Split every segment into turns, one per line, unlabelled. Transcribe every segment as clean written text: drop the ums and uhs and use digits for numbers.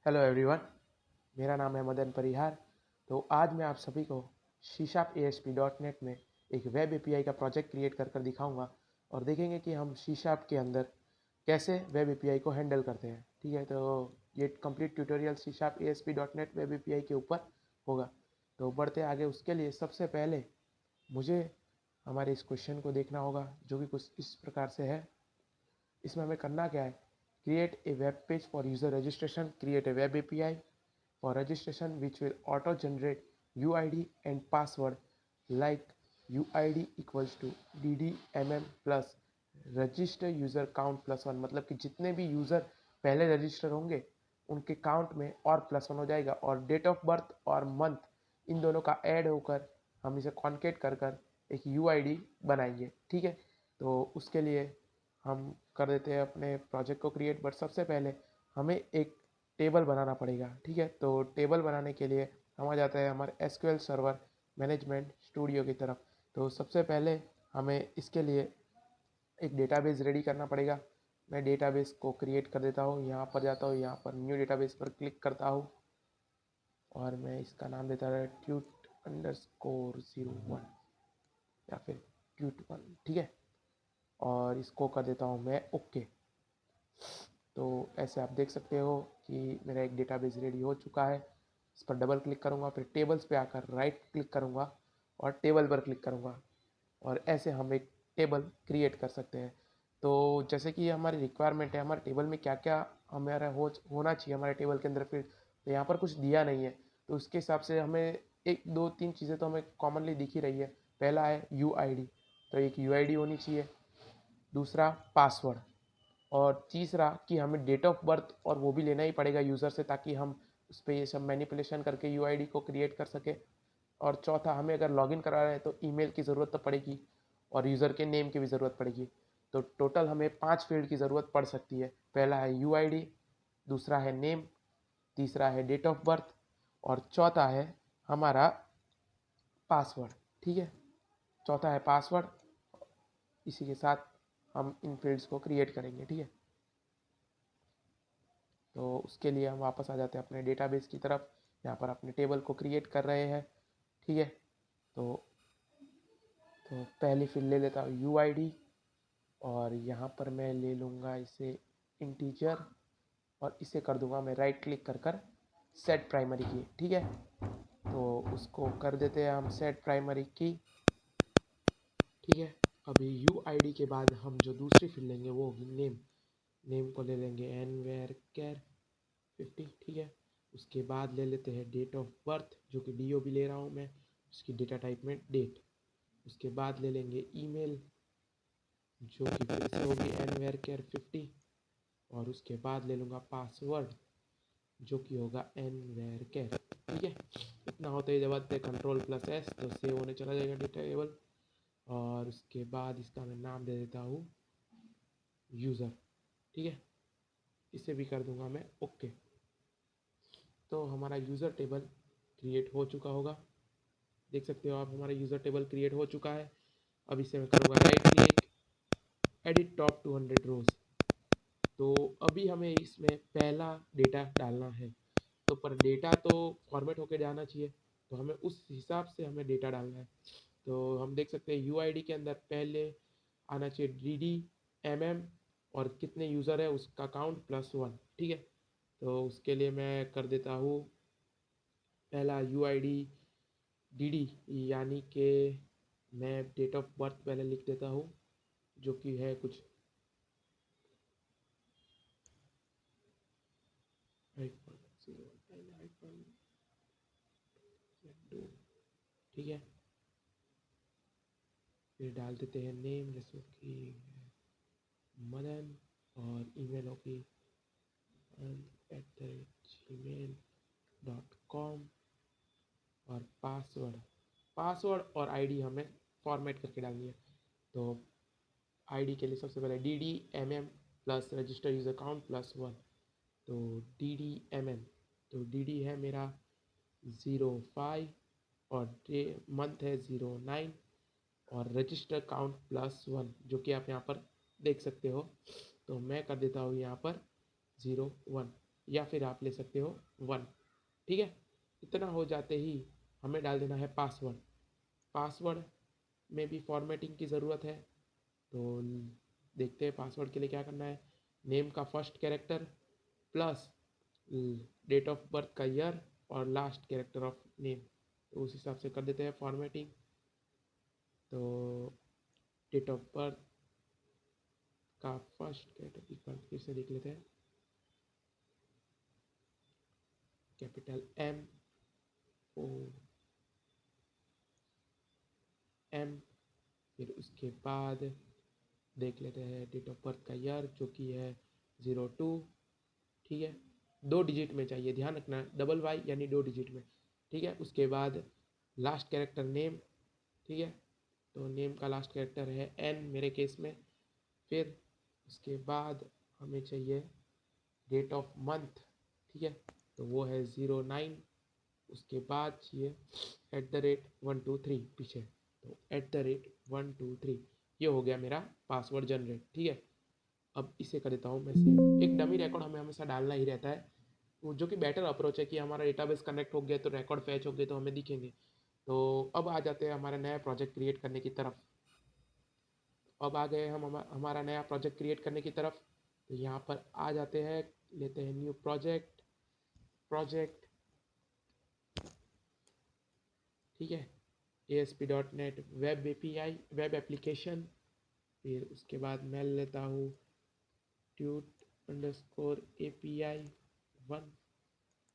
Hello everyone, मेरा नाम है मदन परिहार। तो आज मैं आप सभी को सी# ASP.NET में एक वेब एपीआई का प्रोजेक्ट क्रिएट कर दिखाऊंगा और देखेंगे कि हम सी# के अंदर कैसे वेब एपीआई को हैंडल करते हैं। ठीक है, तो ये कंप्लीट ट्यूटोरियल सी# ASP.NET वेब एपीआई के ऊपर होगा। तो बढ़ते आगे, उसके लिए सबसे पहले मुझे हमारे इस क्वेश्चन को देखना होगा, जो कि कुछ इस प्रकार से है। इसमें हमें करना क्या है? Create a web page for user registration, create a web API for registration which will auto generate UID and password like UID equals to DDMM plus register user count +1। मतलब कि जितने भी यूज़र पहले रजिस्टर होंगे उनके count में और +1 हो जाएगा, और डेट ऑफ बर्थ और मंथ इन दोनों का ऐड होकर हम इसे कॉन्केट कर एक UID बनाएंगे। ठीक है, तो उसके लिए हम कर देते हैं अपने प्रोजेक्ट को क्रिएट। बट सबसे पहले हमें एक टेबल बनाना पड़ेगा। ठीक है, तो टेबल बनाने के लिए हम आ जाते हैं हमारे SQL सर्वर मैनेजमेंट स्टूडियो की तरफ। तो सबसे पहले हमें इसके लिए एक डेटाबेस रेडी करना पड़ेगा। मैं डेटाबेस को क्रिएट कर देता हूँ, यहाँ पर जाता हूँ, यहाँ पर न्यू डेटाबेस पर क्लिक करता हूँ और मैं इसका नाम देता हूँ tut_01 या फिर tut1। ठीक है, और इसको कर देता हूँ मैं ओके। तो ऐसे आप देख सकते हो कि मेरा एक डेटाबेस रेडी हो चुका है। इस पर डबल क्लिक करूँगा, फिर टेबल्स पे आकर राइट क्लिक करूँगा और टेबल पर क्लिक करूँगा, और ऐसे हम एक टेबल क्रिएट कर सकते हैं। तो जैसे कि हमारी रिक्वायरमेंट है, हमारे टेबल में क्या क्या हमारा होना चाहिए हमारे टेबल के अंदर, फिर तो यहाँ पर कुछ दिया नहीं है। तो उसके हिसाब से हमें एक दो तीन चीज़ें तो हमें कॉमनली दिख ही रही है। पहला है UID, तो एक UID होनी चाहिए। दूसरा पासवर्ड, और तीसरा कि हमें डेट ऑफ बर्थ और वो भी लेना ही पड़ेगा यूज़र से, ताकि हम उस पर ये सब मैनिपुलेशन करके UID को क्रिएट कर सके। और चौथा, हमें अगर लॉगिन करा रहे हैं तो ईमेल की ज़रूरत तो पड़ेगी और यूज़र के नेम की भी ज़रूरत पड़ेगी। तो टोटल हमें 5 फील्ड की ज़रूरत पड़ सकती है। पहला है UID, दूसरा है नेम, तीसरा है डेट ऑफ बर्थ और चौथा है हमारा पासवर्ड। ठीक है, चौथा है पासवर्ड। इसी के साथ हम इन फील्ड्स को क्रिएट करेंगे। ठीक है, तो उसके लिए हम वापस आ जाते हैं अपने डेटाबेस की तरफ। यहाँ पर अपने टेबल को क्रिएट कर रहे हैं। ठीक है, तो पहली फील्ड ले लेता हूँ UID, और यहाँ पर मैं ले लूँगा इसे इंटीजर, और इसे कर दूँगा मैं राइट क्लिक कर सेट प्राइमरी की। ठीक है, तो उसको कर देते हैं हम सेट प्राइमरी की। ठीक है, अभी UID के बाद हम जो दूसरी फील्ड लेंगे वो होगी नेम। नेम को ले लेंगे nvarchar50। ठीक है, उसके बाद ले लेते हैं डेट ऑफ बर्थ, जो कि DOB ले रहा हूँ मैं, उसकी डेटा टाइप में डेट। उसके बाद ले लेंगे ईमेल, जो कि फिर से होगी nvarchar50, और उसके बाद ले लूँगा पासवर्ड, जो कि होगा nvarchar। ठीक है, इतना होते ही दबाते Ctrl+S तो सेव होने चला जाएगा डेटा टेबल। और उसके बाद इसका मैं नाम दे देता हूँ यूज़र। ठीक है, इसे भी कर दूंगा मैं ओके। तो हमारा यूज़र टेबल क्रिएट हो चुका होगा, देख सकते हो आप, हमारा यूज़र टेबल क्रिएट हो चुका है। अब इसे मैं करूँगा राइट क्लिक, एडिट टॉप 200 रोज। तो अभी हमें इसमें पहला डेटा डालना है, तो पर डेटा तो फॉर्मेट होकर जाना चाहिए, तो हमें उस हिसाब से हमें डेटा डालना है। तो हम देख सकते हैं UID के अंदर पहले आना चाहिए DDMM, और कितने यूज़र है उसका काउंट +1। ठीक है, तो उसके लिए मैं कर देता हूँ पहला UID DD, यानी कि मैं डेट ऑफ बर्थ पहले लिख देता हूँ, जो कि है कुछ ठीक है, फिर डाल देते हैं नेम, जैसे कि मदन, और ईमेल होगी gmail.com, और पासवर्ड और आईडी हमें फॉर्मेट करके डालनी है। तो आईडी के लिए सबसे पहले DDMM plus register user count +1। तो DDMM, तो DD है मेरा 05, और मंथ है 09, और रजिस्टर काउंट +1, जो कि आप यहाँ पर देख सकते हो। तो मैं कर देता हूँ यहाँ पर 01। या फिर आप ले सकते हो 1। ठीक है, इतना हो जाते ही हमें डाल देना है पासवर्ड। पासवर्ड में भी फॉर्मेटिंग की ज़रूरत है, तो देखते हैं पासवर्ड के लिए क्या करना है। नेम का first character plus date of birth का ईयर और लास्ट कैरेक्टर ऑफ नेम, तो उस हिसाब से कर देते हैं फॉर्मेटिंग। तो डेट ऑफ बर्थ का फर्स्ट कैरेक्टर एक बार फिर से देख लेते हैं, कैपिटल MOM। फिर उसके बाद देख लेते हैं डेट ऑफ बर्थ का ईयर जो कि है 02। ठीक है, 2 डिजिट में चाहिए, ध्यान रखना, डबल वाई यानी 2 डिजिट में। ठीक है, उसके बाद लास्ट कैरेक्टर नेम। ठीक है, तो नेम का लास्ट कैरेक्टर है N मेरे केस में। फिर उसके बाद हमें चाहिए डेट ऑफ मंथ। ठीक है, तो वो है 09। उसके बाद चाहिए @123 पीछे, तो @123 ये हो गया मेरा पासवर्ड जनरेट। ठीक है, अब इसे कर देता हूँ मैं सेव। एक डमी रिकॉर्ड हमें हमेशा डालना ही रहता है, वो जो कि बेटर अप्रोच है कि हमारा डेटाबेस कनेक्ट हो गया तो रिकॉर्ड फैच हो गए तो हमें दिखेंगे। तो अब आ जाते हैं हमारा नया प्रोजेक्ट क्रिएट करने की तरफ। अब आ गए हम हमारा नया प्रोजेक्ट क्रिएट करने की तरफ। तो यहाँ पर आ जाते हैं, लेते हैं न्यू प्रोजेक्ट। ठीक है, ASP.NET web API web application. फिर उसके बाद मैं लेता हूँ tut_API 1।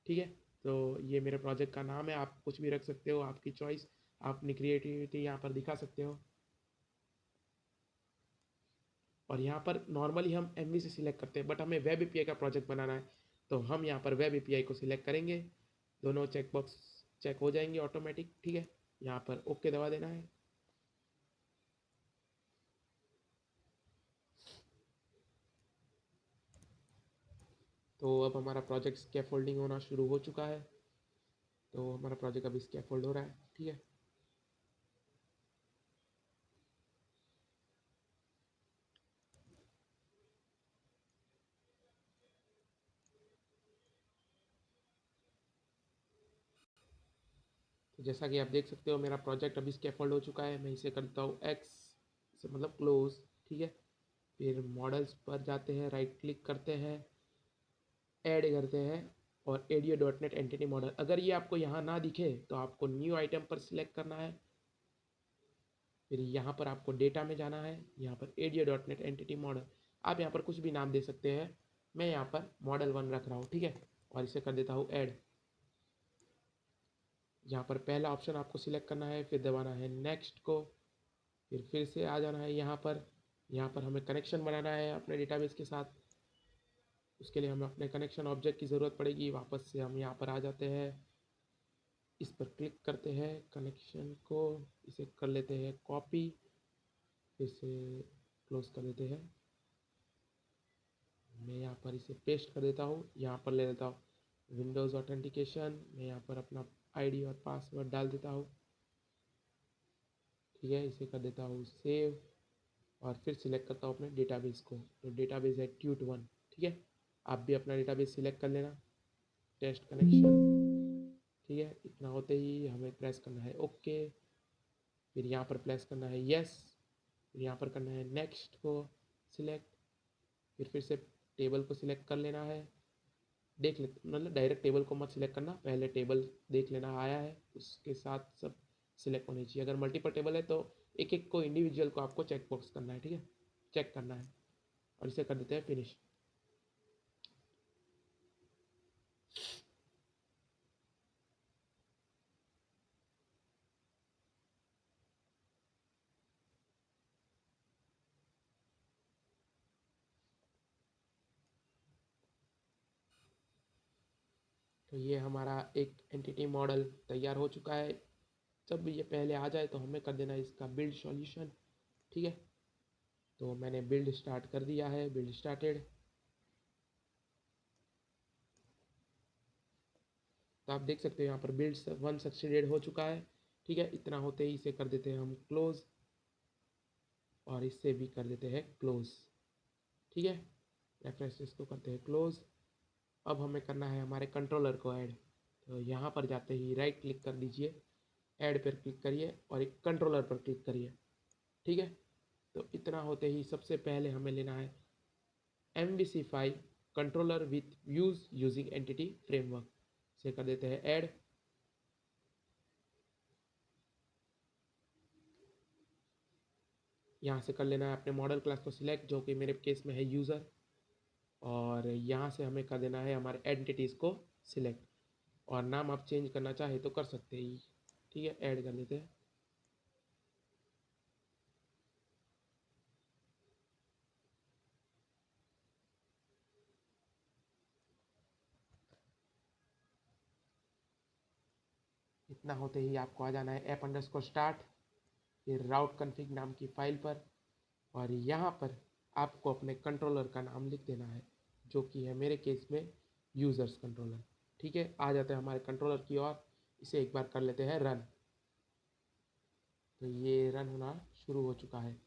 ठीक है, तो ये मेरे प्रोजेक्ट का नाम है, आप कुछ भी रख सकते हो, आपकी चॉइस, आप अपनी क्रिएटिविटी यहाँ पर दिखा सकते हो। और यहाँ पर नॉर्मली हम MV से सिलेक्ट करते हैं, बट हमें वेब API का प्रोजेक्ट बनाना है, तो हम यहाँ पर वेब API को सिलेक्ट करेंगे। दोनों चेकबॉक्स चेक हो जाएंगे ऑटोमेटिक। ठीक है, यहाँ पर ओके दबा देना है। तो अब हमारा प्रोजेक्ट स्कैफोल्डिंग होना शुरू हो चुका है, तो हमारा प्रोजेक्ट अभी स्कैफोल्ड हो रहा है। ठीक है, तो जैसा कि आप देख सकते हो मेरा प्रोजेक्ट अभी स्कैफोल्ड हो चुका है। मैं इसे करता हूँ X से मतलब क्लोज। ठीक है, फिर मॉडल्स पर जाते हैं, राइट क्लिक करते हैं, ऐड करते हैं और ADO.NET एंटिटी मॉडल। अगर ये आपको यहाँ ना दिखे तो आपको न्यू आइटम पर सिलेक्ट करना है। फिर यहाँ पर आपको डेटा में जाना है, यहाँ पर ADO.NET एंटिटी मॉडल, आप यहाँ पर कुछ भी नाम दे सकते हैं। मैं यहाँ पर मॉडल 1 रख रहा हूँ। ठीक है, और इसे कर देता हूँ ऐड। यहाँ पर पहला ऑप्शन आपको सिलेक्ट करना है, फिर दबाना है नेक्स्ट को, फिर से आ जाना है यहाँ पर। यहाँ पर हमें कनेक्शन बनाना है अपने डेटाबेस के साथ, उसके लिए हमें अपने कनेक्शन ऑब्जेक्ट की ज़रूरत पड़ेगी। वापस से हम यहाँ पर आ जाते हैं, इस पर क्लिक करते हैं, कनेक्शन को इसे कर लेते हैं कॉपी, फिर से क्लोज कर देते हैं। मैं यहाँ पर इसे पेस्ट कर देता हूँ, यहाँ पर ले लेता हूँ विंडोज़ ऑथेंटिकेशन। मैं यहाँ पर अपना ID और पासवर्ड डाल देता हूँ। ठीक है, इसे कर देता हूँ सेव और फिर सिलेक्ट करता हूँ अपने डेटाबेस को, तो डेटाबेस है tut1। ठीक है, आप भी अपना डेटाबेस सिलेक्ट कर लेना, टेस्ट कनेक्शन। ठीक है, इतना होते ही हमें प्रेस करना है ओके, फिर यहाँ पर प्रेस करना है यस, फिर यहाँ पर करना है नेक्स्ट को सिलेक्ट, फिर से टेबल को सिलेक्ट कर लेना है। देख ले, मतलब डायरेक्ट टेबल को मत सिलेक्ट करना, पहले टेबल देख लेना आया है, उसके साथ सब सिलेक्ट होनी चाहिए। अगर मल्टीपल टेबल है तो एक एक को इंडिविजुअल को आपको चेक बॉक्स करना है। ठीक है, चेक करना है और इसे कर देते हैं फिनिश। तो ये हमारा एक एंटिटी मॉडल तैयार हो चुका है। जब ये पहले आ जाए तो हमें कर देना इसका बिल्ड सॉल्यूशन। ठीक है, तो मैंने बिल्ड स्टार्ट कर दिया है, बिल्ड स्टार्टेड। तो आप देख सकते हो यहाँ पर बिल्ड 1 सक्सीडेड हो चुका है। ठीक है, इतना होते ही इसे कर देते हैं हम क्लोज और इससे भी कर देते हैं क्लोज। ठीक है, रेफरेंसेस को करते हैं क्लोज। अब हमें करना है हमारे कंट्रोलर को ऐड। तो यहाँ पर जाते ही राइट क्लिक कर दीजिए, ऐड पर क्लिक करिए और एक कंट्रोलर पर क्लिक करिए। ठीक है, तो इतना होते ही सबसे पहले हमें लेना है MVC5 controller with views using entity framework से कर देते हैं ऐड। यहाँ से कर लेना है अपने मॉडल क्लास को सिलेक्ट, जो कि मेरे केस में है यूज़र, और यहाँ से हमें कर देना है हमारे एंटिटीज़ को सिलेक्ट, और नाम आप चेंज करना चाहे तो कर सकते हैं। ठीक है, ऐड कर देते हैं। इतना होते ही आपको आ जाना है app_start, फिर राउट कन्फिग नाम की फाइल पर, और यहाँ पर आपको अपने कंट्रोलर का नाम लिख देना है, जो कि है मेरे केस में यूज़र्स कंट्रोलर। ठीक है, आ जाते हैं हमारे कंट्रोलर की ओर। इसे एक बार कर लेते हैं रन। तो ये रन होना शुरू हो चुका है।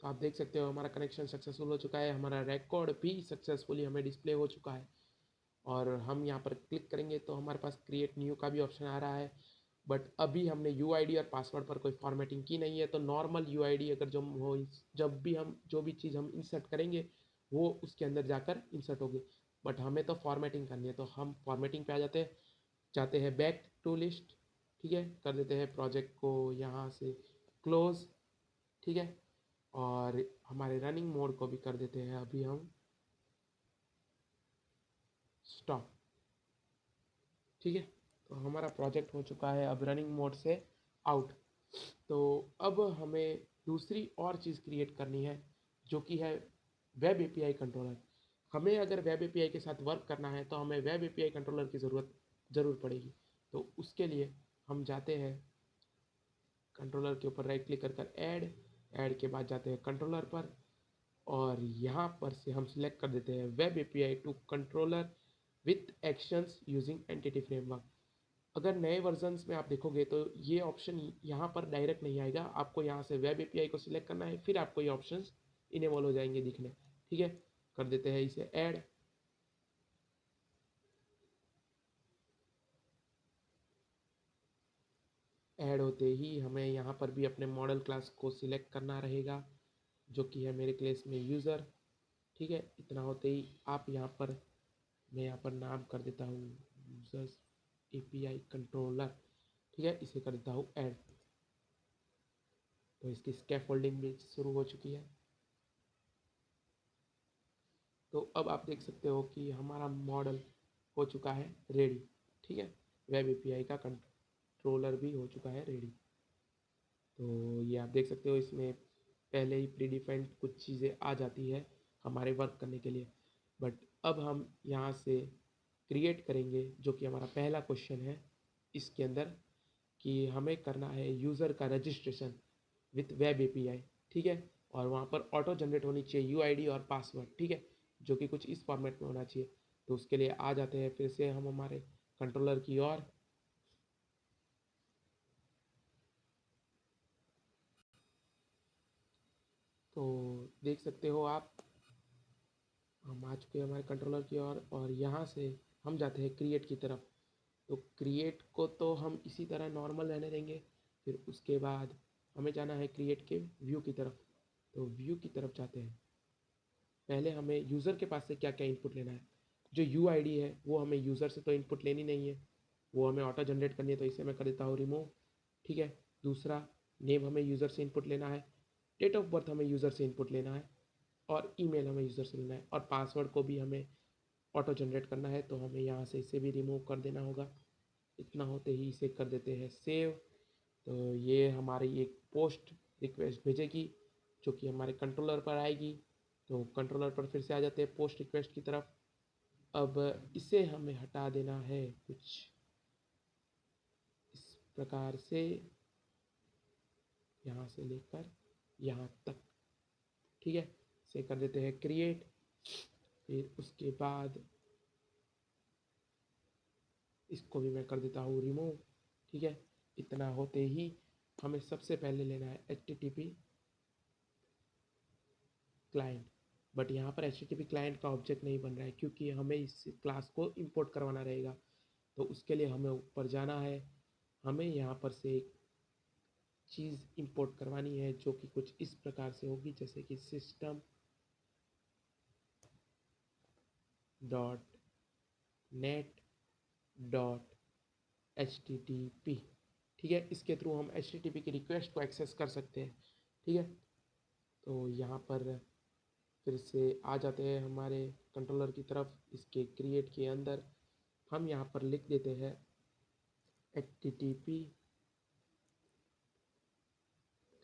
तो आप देख सकते हो हमारा कनेक्शन सक्सेसफुल हो चुका है, हमारा रिकॉर्ड भी सक्सेसफुली हमें डिस्प्ले हो चुका है। और हम यहाँ पर क्लिक करेंगे तो हमारे पास क्रिएट न्यू का भी ऑप्शन आ रहा है, बट अभी हमने यूआईडी और पासवर्ड पर कोई फॉर्मेटिंग की नहीं है। तो नॉर्मल यूआईडी अगर जो हो, जब भी हम जो भी चीज़ हम इंसर्ट करेंगे वो उसके अंदर जाकर इंसर्ट होगी, बट हमें तो फॉर्मेटिंग करनी है। तो हम फॉर्मेटिंग पे आ जाते हैं बैक टू लिस्ट। ठीक है, कर देते हैं प्रोजेक्ट को यहाँ से क्लोज। ठीक है, और हमारे रनिंग मोड को भी कर देते हैं अभी हम स्टॉप। ठीक है, तो हमारा प्रोजेक्ट हो चुका है अब रनिंग मोड से आउट। तो अब हमें दूसरी और चीज़ क्रिएट करनी है, जो कि है वेब एपीआई कंट्रोलर। हमें अगर वेब एपीआई के साथ वर्क करना है तो हमें वेब एपीआई कंट्रोलर की ज़रूर पड़ेगी। तो उसके लिए हम जाते हैं कंट्रोलर के ऊपर, राइट क्लिक कर ऐड, ऐड के बाद जाते हैं कंट्रोलर पर, और यहाँ पर से हम सिलेक्ट कर देते हैं web API to controller with actions using entity framework. अगर नए वर्जन्स में आप देखोगे तो ये ऑप्शन यहाँ पर डायरेक्ट नहीं आएगा, आपको यहाँ से वेब एपीआई को सिलेक्ट करना है, फिर आपको ये ऑप्शंस इनेबल हो जाएंगे दिखने। ठीक है, कर देते हैं इसे ऐड। ऐड होते ही हमें यहाँ पर भी अपने मॉडल क्लास को सिलेक्ट करना रहेगा, जो कि है मेरे केस में यूज़र। ठीक है, इतना होते ही आप यहाँ पर, मैं यहाँ पर नाम कर देता हूँ यूजर्स एपीआई कंट्रोलर। ठीक है, इसे कर देता हूँ ऐड। तो इसकी स्कैफोल्डिंग भी शुरू हो चुकी है। तो अब आप देख सकते हो कि हमारा मॉडल हो चुका है रेडी। ठीक है, वेब एपीआई का कंट्रोलर भी हो चुका है रेडी। तो ये आप देख सकते हो, इसमें पहले ही प्री डिफाइंड कुछ चीज़ें आ जाती है हमारे वर्क करने के लिए। बट अब हम यहाँ से क्रिएट करेंगे, जो कि हमारा पहला क्वेश्चन है इसके अंदर, कि हमें करना है यूज़र का रजिस्ट्रेशन विथ वेब एपीआई। ठीक है, और वहाँ पर ऑटो जनरेट होनी चाहिए यूआईडी और पासवर्ड। ठीक है, जो कि कुछ इस फॉर्मेट में होना चाहिए। तो उसके लिए आ जाते हैं फिर से हम हमारे कंट्रोलर की ओर। तो देख सकते हो आप, हम आ चुके हैं हमारे कंट्रोलर की ओर, और यहाँ से हम जाते हैं क्रिएट की तरफ। तो क्रिएट को तो हम इसी तरह नॉर्मल रहने देंगे, फिर उसके बाद हमें जाना है क्रिएट के व्यू की तरफ। तो व्यू की तरफ जाते हैं, पहले हमें यूज़र के पास से क्या क्या इनपुट लेना है। जो यू आई डी है वो हमें यूज़र से तो इनपुट लेनी नहीं है, वो हमें ऑटो जनरेट करनी है, तो इसे मैं कर देता हूँ रिमूव। ठीक है, दूसरा, नेम हमें यूज़र से इनपुट लेना है, डेट ऑफ बर्थ हमें यूज़र से इनपुट लेना है, और ईमेल हमें यूज़र से लेना है, और पासवर्ड को भी हमें ऑटो जनरेट करना है, तो हमें यहाँ से इसे भी रिमूव कर देना होगा। इतना होते ही इसे कर देते हैं सेव। तो ये हमारी एक पोस्ट रिक्वेस्ट भेजेगी, जो कि हमारे कंट्रोलर पर आएगी। तो कंट्रोलर पर फिर से आ जाते हैं पोस्ट रिक्वेस्ट की तरफ। अब इसे हमें हटा देना है कुछ इस प्रकार से। यहाँ से लेकर यहाँ तक, ठीक है। इसे कर देते हैं क्रिएट। फिर उसके बाद इसको भी मैं कर देता हूँ रिमूव, ठीक है। इतना होते ही हमें सबसे पहले लेना है HTTP क्लाइंट, बट यहाँ पर HTTP क्लाइंट का ऑब्जेक्ट नहीं बन रहा है क्योंकि हमें इस क्लास को इंपोर्ट करवाना रहेगा। तो उसके लिए हमें ऊपर जाना है, हमें यहाँ पर से एक चीज़ इंपोर्ट करवानी है जो कि कुछ इस प्रकार से होगी, जैसे कि system dot net dot HTTP, ठीक है। इसके थ्रू हम HTTP की रिक्वेस्ट को एक्सेस कर सकते हैं, ठीक है। तो यहाँ पर फिर से आ जाते हैं हमारे कंट्रोलर की तरफ। इसके क्रिएट के अंदर हम यहाँ पर लिख देते हैं HTTP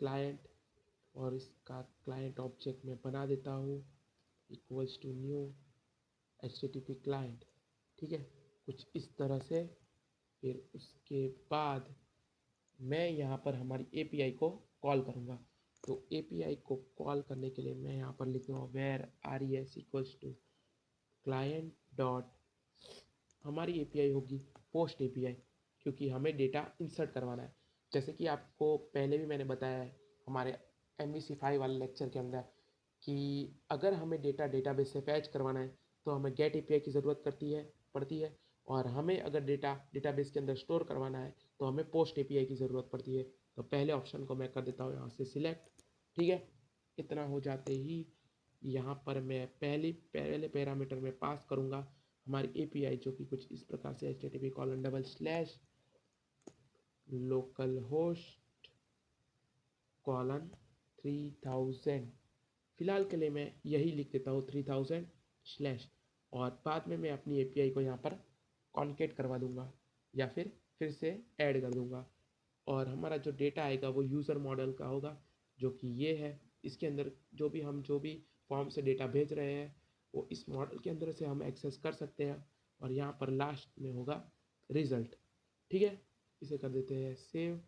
क्लाइंट, और इसका क्लाइंट ऑब्जेक्ट मैं बना देता हूँ equals to new HTTP client, ठीक है, कुछ इस तरह से। फिर उसके बाद मैं यहाँ पर हमारी API को कॉल करूँगा। तो API को कॉल करने के लिए मैं यहाँ पर लिख दूँगा where res equals to client dot, हमारी API होगी पोस्ट API, क्योंकि हमें डेटा इंसर्ट करवाना है। जैसे कि आपको पहले भी मैंने बताया है हमारे MVC5 वाले लेक्चर के अंदर कि अगर हमें डेटा डेटाबेस से फैच करवाना है तो हमें गेट API की ज़रूरत पड़ती है, और हमें अगर डेटा डेटाबेस के अंदर स्टोर करवाना है तो हमें पोस्ट API की ज़रूरत पड़ती है। तो पहले ऑप्शन को मैं कर देता हूँ यहाँ से सिलेक्ट, ठीक है। इतना हो जाते ही यहाँ पर मैं पहले पैरामीटर में पास करूँगा हमारी API, जो कि कुछ इस प्रकार से http:// लोकल होस्ट कॉलन 3000, फिलहाल के लिए मैं यही लिख देता हूँ 3000 और बाद में मैं अपनी API को यहाँ पर कॉन्केट करवा दूंगा या फिर से ऐड कर दूंगा। और हमारा जो डेटा आएगा वो यूज़र मॉडल का होगा, जो कि ये है। इसके अंदर जो भी फॉर्म से डेटा भेज रहे हैं वो इस मॉडल के अंदर से हम एक्सेस कर सकते हैं, और यहाँ पर लास्ट में होगा रिजल्ट, ठीक है। इसे कर देते हैं सेव।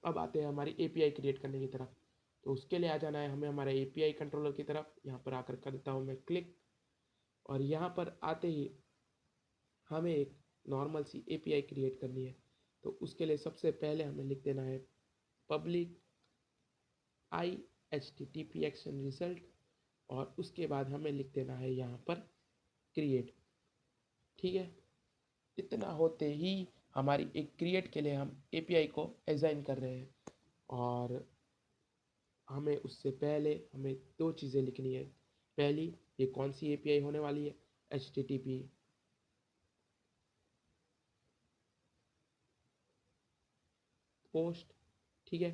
अब आते हैं हमारी API क्रिएट करने की तरफ। तो उसके लिए आ जाना है हमें हमारे API कंट्रोलर की तरफ। यहाँ पर आकर कर देता हूँ मैं क्लिक, और यहाँ पर आते ही हमें एक नॉर्मल सी API क्रिएट करनी है। तो उसके लिए सबसे पहले हमें लिख देना है पब्लिक आई HTTP एक्शन रिजल्ट, और उसके बाद हमें लिख देना है यहाँ पर क्रिएट, ठीक है। इतना होते ही हमारी एक क्रिएट के लिए हम API को असाइन कर रहे हैं, और हमें उससे पहले हमें दो चीज़ें लिखनी है। पहली, ये कौन सी API होने वाली है, HTTP पोस्ट, ठीक है।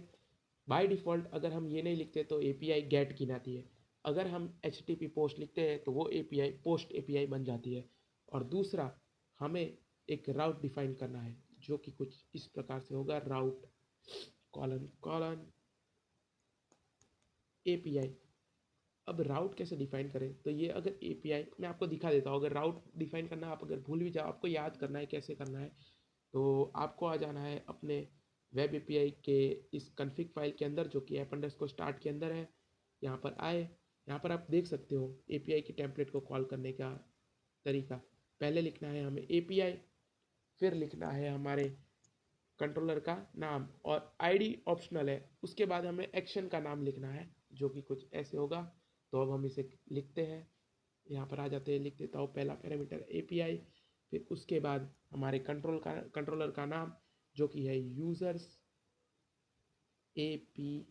बाय डिफ़ॉल्ट अगर हम ये नहीं लिखते तो API गेट गिनाती है। अगर हम HTTP पोस्ट लिखते हैं तो वो API पोस्ट API बन जाती है। और दूसरा, हमें एक राउट डिफाइन करना है जो कि कुछ इस प्रकार से होगा, राउट कॉलन कॉलन API। अब राउट कैसे डिफाइन करें, तो ये अगर API मैं आपको दिखा देता हूँ। अगर राउट डिफाइन करना आप अगर भूल भी जाओ, आपको याद करना है कैसे करना है, तो आपको आ जाना है अपने वेब API के इस कन्फिग फाइल के अंदर, जो कि app_start के अंदर है। यहाँ पर आए, यहाँ पर आप देख सकते हो API की टेम्पलेट को कॉल करने का तरीका। पहले लिखना है हमें API, फिर लिखना है हमारे कंट्रोलर का नाम, और ID ऑप्शनल है। उसके बाद हमें एक्शन का नाम लिखना है जो कि कुछ ऐसे होगा। तो अब हम इसे लिखते हैं, यहाँ पर आ जाते हैं, लिख देता हूँ पहला पैरामीटर API, फिर उसके बाद हमारे कंट्रोलर का नाम जो कि है यूजर्स API,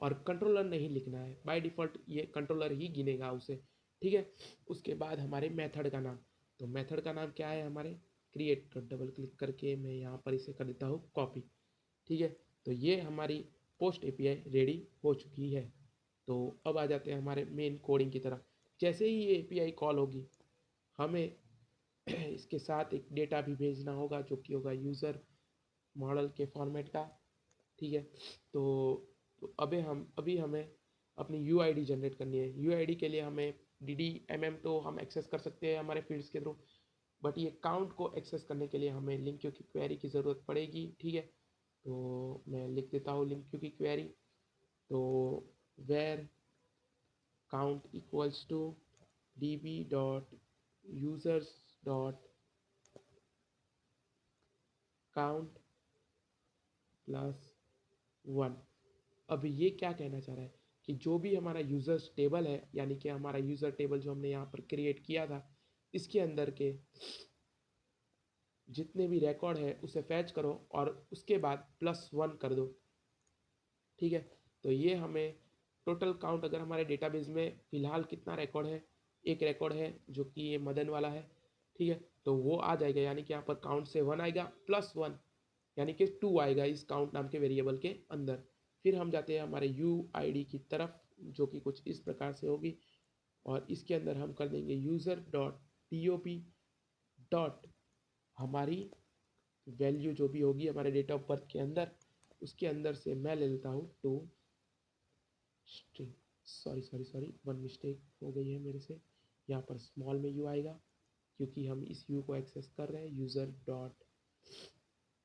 और कंट्रोलर नहीं लिखना है, बाय डिफ़ॉल्ट ये कंट्रोलर ही गिनेगा उसे, ठीक है। उसके बाद हमारे मेथड का नाम, तो मेथड का नाम क्या है हमारे क्रिएट, तो डबल क्लिक करके मैं यहाँ पर इसे कर देता हूँ कॉपी, ठीक है। तो ये हमारी पोस्ट API रेडी हो चुकी है। तो अब आ जाते हैं हमारे मेन कोडिंग की तरफ। जैसे ही ये API कॉल होगी, हमें इसके साथ एक डेटा भी भेजना होगा जो कि होगा यूज़र मॉडल के फॉर्मेट का, ठीक है। तो अभी हमें अपनी UID जनरेट करनी है। UID के लिए हमें DDMM तो हम एक्सेस कर सकते हैं हमारे फील्ड्स के थ्रू, बट ये काउंट को एक्सेस करने के लिए हमें लिंक की क्वेरी की ज़रूरत पड़ेगी, ठीक है। तो मैं लिख देता हूँ लिंक क्यू की क्वेरी। तो where count equals to db dot users dot count plus 1। अब ये क्या कहना चाह रहा है कि जो भी हमारा यूजर्स टेबल है, यानी कि हमारा यूजर टेबल जो हमने यहाँ पर क्रिएट किया था, इसके अंदर के जितने भी रिकॉर्ड है उसे फैच करो और उसके बाद +1 कर दो। ठीक है, तो ये हमें टोटल काउंट, अगर हमारे डेटाबेस में फिलहाल कितना रिकॉर्ड है, एक रिकॉर्ड है जो कि ये मदन वाला है। ठीक है, तो वो आ जाएगा, यानी कि यहाँ पर काउंट से 1 आएगा +1, यानी कि 2 आएगा इस काउंट नाम के वेरिएबल के अंदर। फिर हम जाते हैं हमारे UID की तरफ, जो कि कुछ इस प्रकार से होगी, और इसके अंदर हम कर देंगे user.top डॉट हमारी वैल्यू जो भी होगी हमारे डेट ऑफ बर्थ के अंदर, उसके अंदर से मैं ले लेता हूँ to string. Sorry, one mistake हो गई है मेरे से, यहाँ पर स्मॉल में यू आएगा क्योंकि हम इस यू को एक्सेस कर रहे हैं। User dot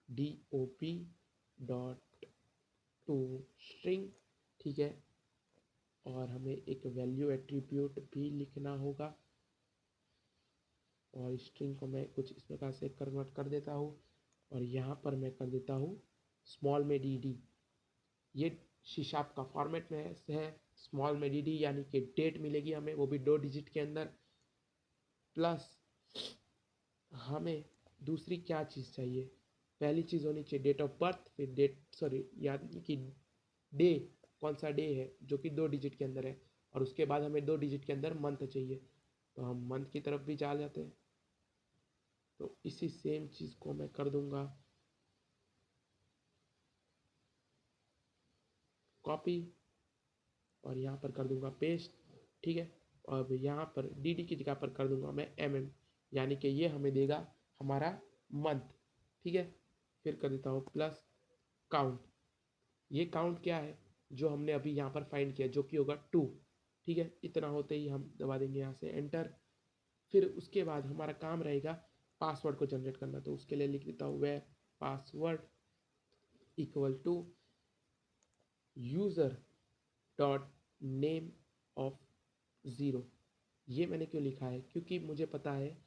DOP dot to string. ठीक है, और हमें एक वैल्यू एट्रीब्यूट भी लिखना होगा, और स्ट्रिंग को मैं कुछ इस प्रकार से कन्वर्ट कर देता हूँ, और यहाँ पर मैं कर देता हूँ स्मॉल में DD। ये शीशाप का फॉर्मेट में है, स्मॉल में DD, यानी कि डेट मिलेगी हमें, वो भी 2 डिजिट के अंदर। प्लस हमें दूसरी क्या चीज़ चाहिए, पहली चीज़ होनी चाहिए डेट ऑफ बर्थ, फिर यानी कि डे, कौन सा डे है जो कि 2 डिजिट के अंदर है, और उसके बाद हमें 2 डिजिट के अंदर मंथ चाहिए। तो हम मंथ की तरफ भी जा जाते हैं, तो इसी सेम चीज़ को मैं कर दूंगा कॉपी, और यहाँ पर कर दूंगा पेस्ट। ठीक है, और यहाँ पर DD की जगह पर कर दूंगा मैं MM, यानी कि ये हमें देगा हमारा मंथ। ठीक है, फिर कर देता हूँ प्लस काउंट। ये काउंट क्या है, जो हमने अभी यहाँ पर फाइंड किया, जो कि होगा 2। ठीक है, इतना होते ही हम दबा देंगे यहाँ से एंटर। फिर उसके बाद हमारा काम रहेगा पासवर्ड को जनरेट करना, तो उसके लिए लिख देता हूँ वे password equal to user dot name of 0। ये मैंने क्यों लिखा है, क्योंकि मुझे पता है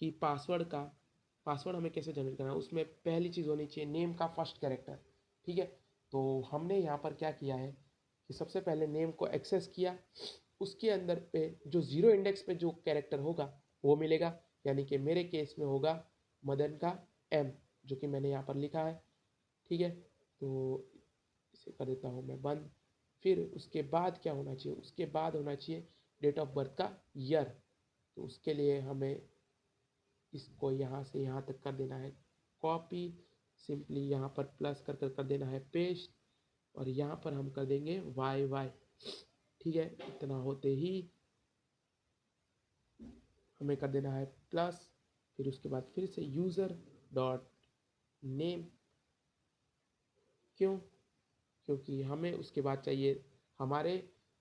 कि पासवर्ड हमें कैसे जनरेट करना है। उसमें पहली चीज़ होनी चाहिए नेम का फर्स्ट कैरेक्टर। ठीक है, तो हमने यहाँ पर क्या किया है कि सबसे पहले नेम को एक्सेस किया, उसके अंदर पे जो 0 इंडेक्स पे जो कैरेक्टर होगा वो मिलेगा, यानी कि मेरे केस में होगा मदन का M, जो कि मैंने यहाँ पर लिखा है। ठीक है, तो इसे कर देता हूँ मैं बंद। फिर उसके बाद क्या होना चाहिए, उसके बाद होना चाहिए डेट ऑफ बर्थ का ईयर। तो उसके लिए हमें इसको यहाँ से यहाँ तक कर देना है कॉपी, सिंपली यहाँ पर प्लस कर देना है पेस्ट, और यहाँ पर हम कर देंगे YY। ठीक है, इतना होते ही हमें कर देना है प्लस, फिर उसके बाद फिर से यूज़र डॉट नेम। क्यों, क्योंकि हमें उसके बाद चाहिए हमारे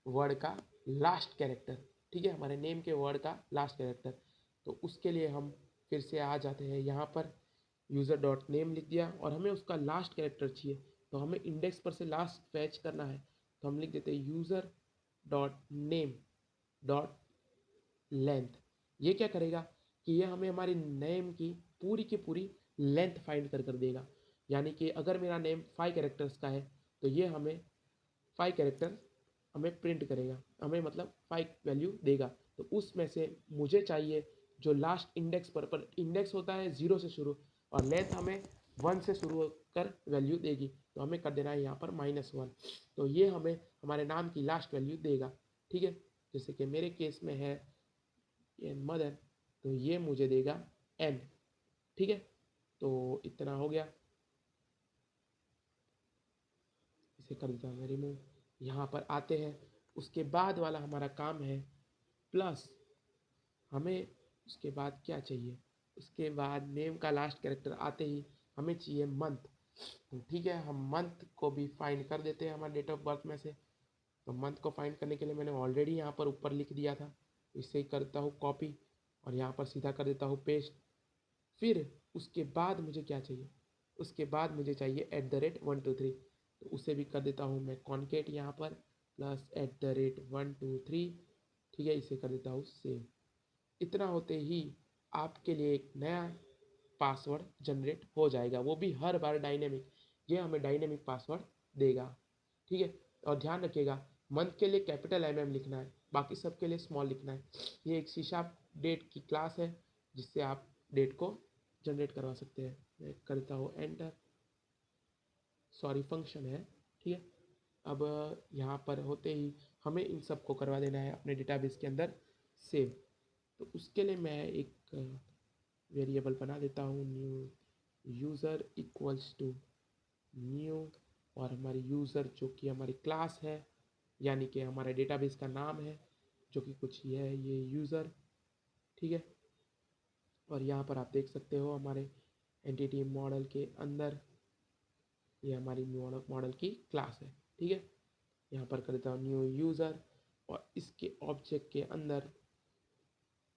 वर्ड का लास्ट कैरेक्टर। ठीक है, हमारे नेम के वर्ड का लास्ट कैरेक्टर। तो उसके लिए हम फिर से आ जाते हैं यहाँ पर, यूज़र डॉट नेम लिख दिया, और हमें उसका लास्ट कैरेक्टर चाहिए, तो हमें इंडेक्स पर से लास्ट फैच करना है। तो हम लिख देते हैं user dot name dot length. ये क्या करेगा कि ये हमें हमारी नेम की पूरी लेंथ फाइंड कर देगा, यानी कि अगर मेरा नेम 5 कैरेक्टर्स का है तो ये हमें 5 कैरेक्टर हमें प्रिंट करेगा, हमें मतलब 5 वैल्यू देगा। तो उसमें से मुझे चाहिए जो लास्ट इंडेक्स पर इंडेक्स होता है 0 से शुरू, और लेंथ हमें 1 से शुरू होकर वैल्यू देगी, तो हमें कर देना है यहाँ पर -1। तो ये हमें हमारे नाम की लास्ट वैल्यू देगा। ठीक है, जैसे कि मेरे केस में है मदन, तो ये मुझे देगा N। ठीक है, तो इतना हो गया, इसे कर देता हूँ रिमूव। यहाँ पर आते हैं, उसके बाद वाला हमारा काम है प्लस। हमें उसके बाद क्या चाहिए, उसके बाद नेम का लास्ट कैरेक्टर आते ही हमें चाहिए मंथ। तो ठीक है, हम मंथ को भी फाइंड कर देते हैं हमारे डेट ऑफ बर्थ में से। तो मंथ को फाइंड करने के लिए मैंने ऑलरेडी यहाँ पर ऊपर लिख दिया था, इसे ही करता हूँ कॉपी, और यहाँ पर सीधा कर देता हूँ पेस्ट। फिर उसके बाद मुझे क्या चाहिए, उसके बाद मुझे चाहिए @123, तो उसे भी कर देता हूँ मैं कॉन्केट यहाँ पर प्लस @123। ठीक है, इसे कर देता हूँ सेव। इतना होते ही आपके लिए एक नया पासवर्ड जनरेट हो जाएगा, वो भी हर बार डायनेमिक। ये हमें डायनेमिक पासवर्ड देगा। ठीक है, और ध्यान रखिएगा मंथ के लिए कैपिटल MM लिखना है, बाकी सब के लिए स्मॉल लिखना है। ये एक शीशार्प डेट की क्लास है जिससे आप डेट को जनरेट करवा सकते हैं। मैं करता हूँ एंटर, सॉरी फंक्शन है। ठीक है, अब यहाँ पर होते ही हमें इन सब को करवा देना है अपने डेटाबेस के अंदर सेव। तो उसके लिए मैं एक वेरिएबल बना देता हूँ, new user equals to new, और हमारी यूज़र जो कि हमारी क्लास है, यानी कि हमारे डेटाबेस का नाम है जो कि कुछ ये है, ये यूज़र। ठीक है, और यहाँ पर आप देख सकते हो हमारे एंटिटी मॉडल के अंदर ये हमारी मॉडल की क्लास है। ठीक है, यहाँ पर कर देता हूँ न्यू यूज़र, और इसके ऑब्जेक्ट के अंदर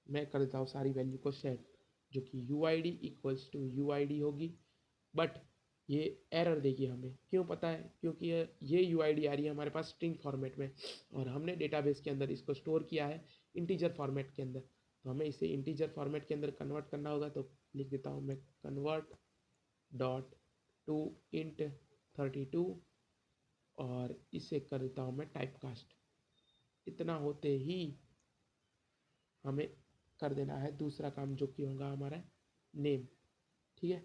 मैं कर देता हूँ सारी वैल्यू को सेट, जो कि UID इक्वल्स टू UID होगी। बट ये एरर देगी हमें, क्यों पता है? क्योंकि ये UID आ रही है हमारे पास स्ट्रिंग फॉर्मेट में, और हमने डेटाबेस के अंदर इसको स्टोर किया है इंटीजर फॉर्मेट के अंदर। तो हमें इसे इंटीजर फॉर्मेट के अंदर कन्वर्ट करना होगा, तो लिख देता हूँ मैं कन्वर्ट डॉट टू इंट 32, और इसे कर देता हूँ मैं टाइप कास्ट। इतना होते ही हमें कर देना है दूसरा काम, जो कि होगा हमारा नेम। ठीक है,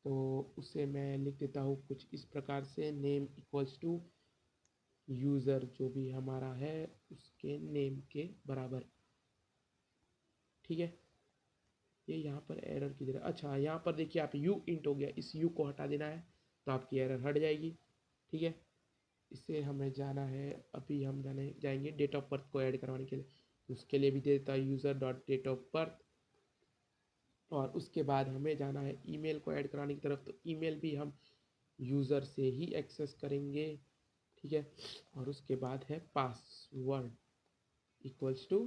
तो उसे मैं लिख देता हूँ कुछ इस प्रकार से, नेम इक्वल्स टू यूज़र जो भी हमारा है उसके नेम के बराबर। ठीक है, ये यहाँ पर एरर की जगह, अच्छा यहाँ पर देखिए आप यू इंट हो गया, इस यू को हटा देना है तो आपकी एरर हट जाएगी। ठीक है, इससे हमें जाना है, अभी हम जाएंगे डेट ऑफ बर्थ को ऐड करवाने के लिए, तो उसके लिए भी दे देता है user dot date of birth, और उसके बाद हमें जाना है ईमेल को ऐड कराने की तरफ, तो ईमेल भी हम यूज़र से ही एक्सेस करेंगे। ठीक है, और उसके बाद है पासवर्ड इक्वल्स टू,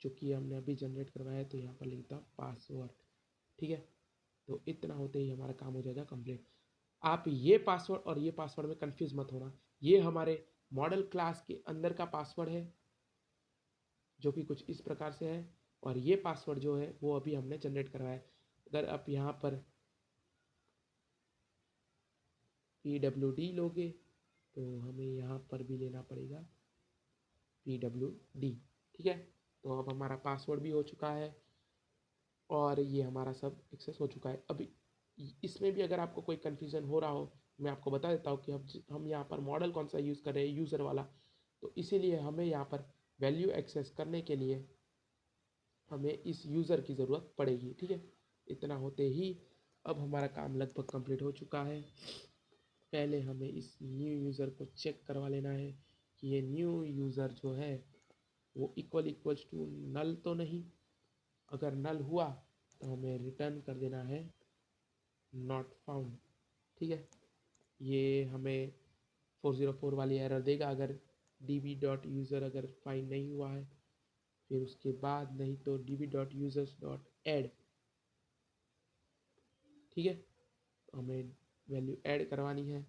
जो कि हमने अभी जनरेट करवाया है, तो यहाँ पर लिखता हूँ पासवर्ड। ठीक है, तो इतना होते ही हमारा काम हो जाएगा कंप्लीट। आप ये पासवर्ड और ये पासवर्ड में कंफ्यूज मत होना, ये हमारे मॉडल क्लास के अंदर का पासवर्ड है जो कि कुछ इस प्रकार से है, और ये पासवर्ड जो है वो अभी हमने जनरेट करवाया है। अगर आप यहाँ पर PWD लोगे तो हमें यहाँ पर भी लेना पड़ेगा PWD। ठीक है, तो अब हमारा पासवर्ड भी हो चुका है और ये हमारा सब एक्सेस हो चुका है। अभी इसमें भी अगर आपको कोई कन्फ्यूज़न हो रहा हो, मैं आपको बता देता हूँ कि हम यहाँ पर मॉडल कौन सा यूज़ कर रहे हैं, यूज़र वाला। तो इसीलिए हमें यहाँ पर वैल्यू एक्सेस करने के लिए हमें इस यूज़र की ज़रूरत पड़ेगी। ठीक है, इतना होते ही अब हमारा काम लगभग कंप्लीट हो चुका है। पहले हमें इस न्यू यूज़र को चेक करवा लेना है कि ये न्यू यूज़र जो है वो इक्वल्स टू नल तो नहीं। अगर नल हुआ तो हमें रिटर्न कर देना है नॉट फाउंड। ठीक है, ये हमें 404 वाली एरर देगा अगर db.user अगर फाइंड नहीं हुआ है। फिर उसके बाद नहीं तो db.users.add। ठीक है, तो हमें वैल्यू ऐड करवानी है,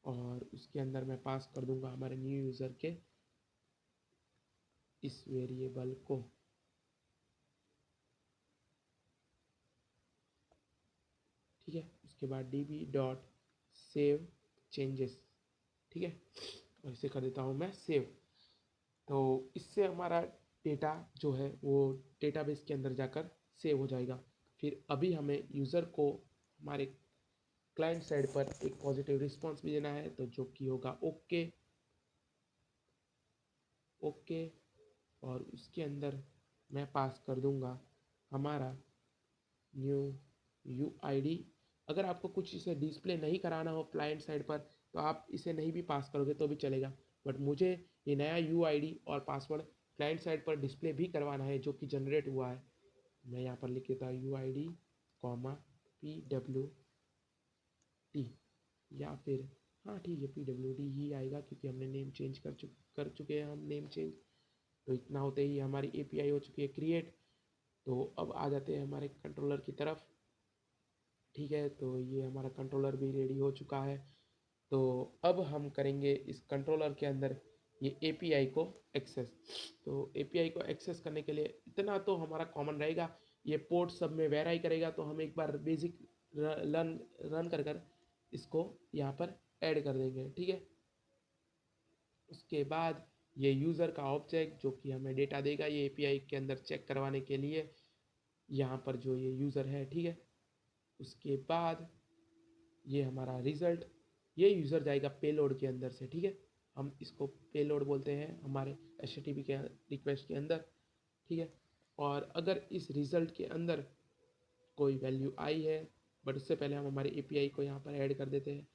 और उसके अंदर मैं पास कर दूंगा हमारे न्यू यूज़र के इस वेरिएबल को। ठीक है, उसके बाद db.save changes। ठीक है, और इसे कर देता हूँ मैं सेव। तो इससे हमारा डेटा जो है वो डेटाबेस के अंदर जाकर सेव हो जाएगा। फिर अभी हमें यूज़र को हमारे क्लाइंट साइड पर एक पॉजिटिव रिस्पांस भी देना है, तो जो कि होगा ओके ओके, और उसके अंदर मैं पास कर दूंगा हमारा न्यू UID। अगर आपको कुछ इसे डिस्प्ले नहीं कराना हो क्लाइंट साइड पर तो आप इसे नहीं भी पास करोगे तो भी चलेगा, बट मुझे ये नया UID और पासवर्ड क्लाइंट साइड पर डिस्प्ले भी करवाना है जो कि जनरेट हुआ है। मैं यहाँ पर लिख देता हूँ UID PWD, या फिर हाँ ठीक है PWD ही आएगा क्योंकि हमने नेम चेंज कर चुके हैं हम नेम चेंज। तो इतना होते ही हमारी API हो चुकी है क्रिएट। तो अब आ जाते हैं हमारे कंट्रोलर की तरफ। ठीक है, तो ये हमारा कंट्रोलर भी रेडी हो चुका है। तो अब हम करेंगे इस कंट्रोलर के अंदर ये एपीआई को एक्सेस। तो एपीआई को एक्सेस करने के लिए इतना तो हमारा कॉमन रहेगा, ये पोर्ट सब में वेराई करेगा, तो हम एक बार बेसिक रन कर इसको यहाँ पर ऐड कर देंगे। ठीक है, उसके बाद ये यूज़र का ऑब्जेक्ट जो कि हमें डेटा देगा ये एपीआई के अंदर चेक करवाने के लिए, यहाँ पर जो ये यूज़र है। ठीक है, उसके बाद ये हमारा रिजल्ट, ये यूज़र जाएगा पेलोड के अंदर से। ठीक है, हम इसको पेलोड बोलते हैं हमारे HTTP के रिक्वेस्ट के अंदर। ठीक है, और अगर इस रिज़ल्ट के अंदर कोई वैल्यू आई है, बट उससे पहले हम हमारे एपीआई को यहाँ पर ऐड कर देते हैं,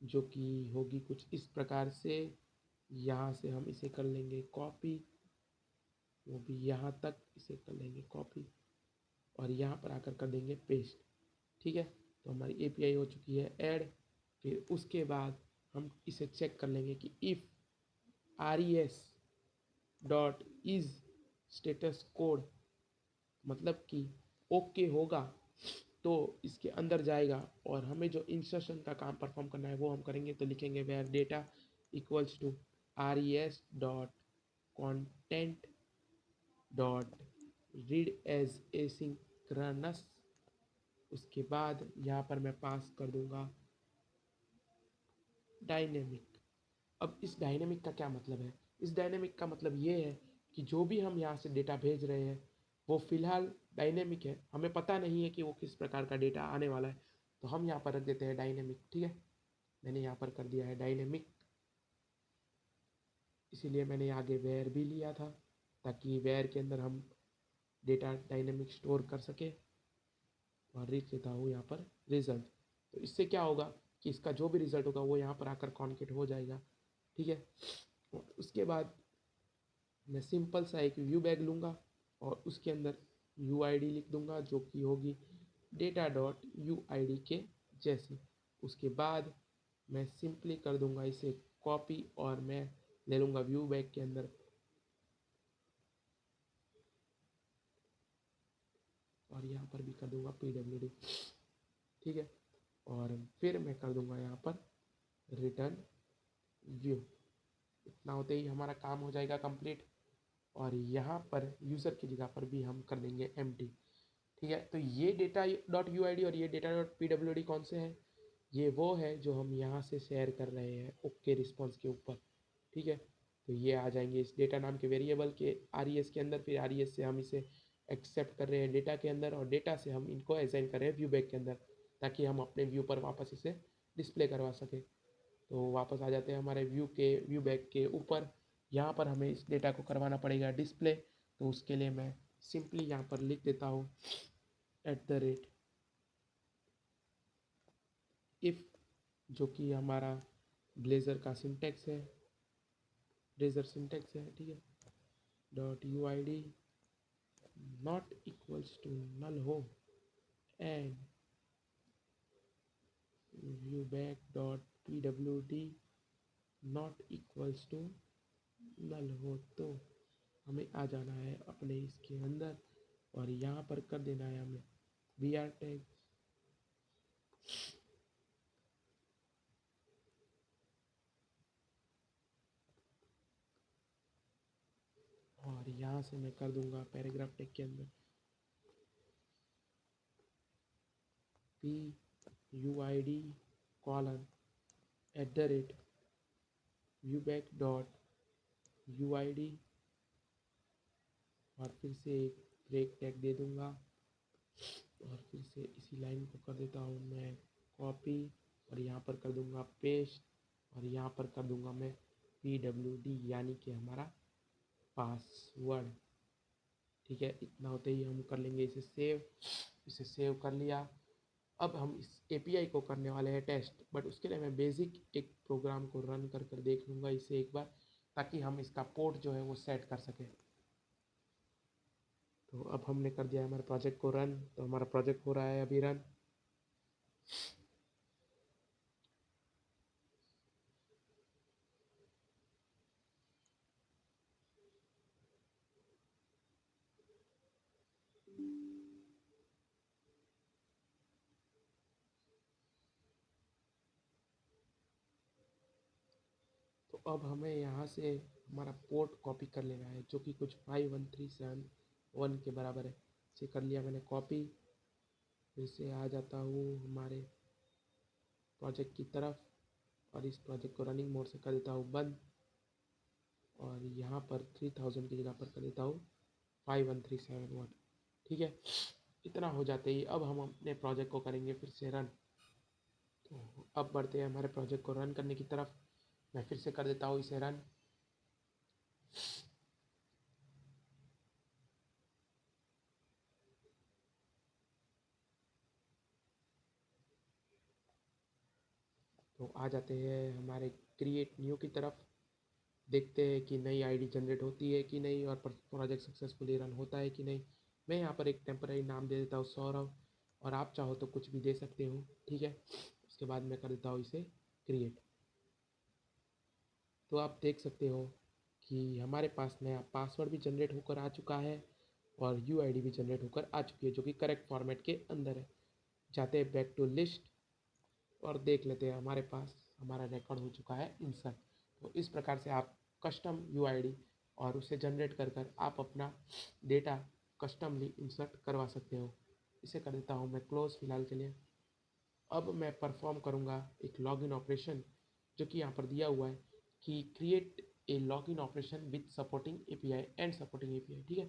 जो कि होगी कुछ इस प्रकार से। यहाँ से हम इसे कर लेंगे कॉपी, वो भी यहाँ तक इसे कर लेंगे कॉपी, और यहाँ पर आकर कर देंगे पेस्ट। ठीक है, तो हमारी एपीआई हो चुकी है ऐड। फिर उसके बाद हम इसे चेक कर लेंगे कि if res dot is status code मतलब कि ओके होगा तो इसके अंदर जाएगा, और हमें जो इंसर्शन का काम परफॉर्म करना है वो हम करेंगे। तो लिखेंगे where data equals to res dot content dot read as asynchronous. उसके बाद यहाँ पर मैं पास कर दूंगा डायनेमिक। अब इस डायनेमिक का क्या मतलब है? इस डायनेमिक का मतलब ये है कि जो भी हम यहाँ से डेटा भेज रहे हैं वो फिलहाल डायनेमिक है, हमें पता नहीं है कि वो किस प्रकार का डेटा आने वाला है, तो हम यहाँ पर रख देते हैं डायनेमिक। ठीक है, मैंने यहाँ पर कर दिया है डायनेमिक, इसीलिए मैंने आगे वेयर भी लिया था ताकि वेयर के अंदर हम डेटा डायनेमिक स्टोर कर सके। और लिख देता हूँ यहाँ पर रिजल्ट। तो इससे क्या होगा कि इसका जो भी रिजल्ट होगा वो यहाँ पर आकर कॉन्केट हो जाएगा। ठीक है, और उसके बाद मैं सिंपल सा एक व्यू बैग लूँगा और उसके अंदर UID लिख दूँगा, जो कि होगी डेटा डॉट UID के जैसे। उसके बाद मैं सिंपली कर दूँगा इसे कॉपी, और मैं ले लूँगा व्यू बैग के अंदर, और यहाँ पर भी कर दूँगा PWD। ठीक है, और फिर मैं कर दूँगा यहाँ पर रिटर्न व्यू। इतना होते ही हमारा काम हो जाएगा कंप्लीट, और यहाँ पर यूज़र की जगह पर भी हम कर देंगे एम्प्टी। ठीक है, तो ये डेटा डॉट UID और ये डेटा डॉट PWD कौन से हैं? ये वो है जो हम यहाँ से शेयर कर रहे हैं ओके रिस्पॉन्स के ऊपर। ठीक है, तो ये आ जाएंगे इस डेटा नाम के वेरिएबल के RES के अंदर, फिर RES से हम इसे एक्सेप्ट कर रहे हैं डेटा के अंदर, और डेटा से हम इनको असाइन कर रहे हैं व्यू बैग के अंदर, ताकि हम अपने व्यू पर वापस इसे डिस्प्ले करवा सकें। तो वापस आ जाते हैं हमारे व्यू बैग के ऊपर। यहाँ पर हमें इस डेटा को करवाना पड़ेगा डिस्प्ले, तो उसके लिए मैं सिंपली यहाँ पर लिख देता हूँ @ इफ़, जो कि हमारा ब्लेज़र का सिंटेक्स है, ब्लेज़र सिंटेक्स है। ठीक है, dot UID not equals to null हो, and view bag dot PWD not equals to null हो। तो हमें आ जाना है अपने इसके अंदर, और यहाँ पर कर देना है हमें VR टैग, और यहाँ से मैं कर दूंगा पैराग्राफ टैग के अंदर PUID कॉलन @ व्यूबैक डॉट UID, और फिर से एक ब्रेक टैग दे दूंगा, और फिर से इसी लाइन को कर देता हूँ मैं कॉपी, और यहाँ पर कर दूंगा पेस्ट, और यहाँ पर कर दूंगा मैं PWD यानी कि हमारा पासवर्ड। ठीक है, इतना होते ही हम कर लेंगे इसे सेव। इसे सेव कर लिया। अब हम इस एपीआई को करने वाले हैं टेस्ट, बट उसके लिए मैं बेसिक एक प्रोग्राम को रन कर देख लूँगा इसे एक बार, ताकि हम इसका पोर्ट जो है वो सेट कर सकें। तो अब हमने कर दिया है हमारे प्रोजेक्ट को रन, तो हमारा प्रोजेक्ट हो रहा है अभी रन। अब हमें यहाँ से हमारा पोर्ट कॉपी कर लेना है जो कि कुछ 51371 के बराबर है। इसे कर लिया मैंने कॉपी। फिर से आ जाता हूँ हमारे प्रोजेक्ट की तरफ और इस प्रोजेक्ट को रनिंग मोड से कर देता हूँ बंद, और यहाँ पर 3000 की जगह पर कर देता हूँ 51371। ठीक है, इतना हो जाते ही अब हम अपने प्रोजेक्ट को करेंगे फिर से रन। तो अब बढ़ते हैं हमारे प्रोजेक्ट को रन करने की तरफ। मैं फिर से कर देता हूँ इसे रन। तो आ जाते हैं हमारे क्रिएट न्यू की तरफ। देखते हैं कि नई आईडी जनरेट होती है कि नहीं और प्रोजेक्ट सक्सेसफुली रन होता है कि नहीं। मैं यहाँ पर एक टेम्पररी नाम दे देता हूँ सौरभ, और आप चाहो तो कुछ भी दे सकते हो। ठीक है, उसके बाद मैं कर देता हूँ इसे क्रिएट। तो आप देख सकते हो कि हमारे पास नया पासवर्ड भी जनरेट होकर आ चुका है और यूआईडी भी जनरेट होकर आ चुकी है जो कि करेक्ट फॉर्मेट के अंदर है। जाते हैं बैक टू लिस्ट और देख लेते हैं हमारे पास हमारा रिकॉर्ड हो चुका है इंसर्ट। तो इस प्रकार से आप कस्टम यूआईडी और उसे जनरेट कर कर आप अपना डेटा कस्टमली इंसर्ट करवा सकते हो। इसे कर देता हूँ मैं क्लोज फिलहाल के लिए। अब मैं परफॉर्म करूँगा एक लॉगिन ऑपरेशन जो कि यहाँ पर दिया हुआ है कि create a login operation with supporting API and supporting API. ठीक है,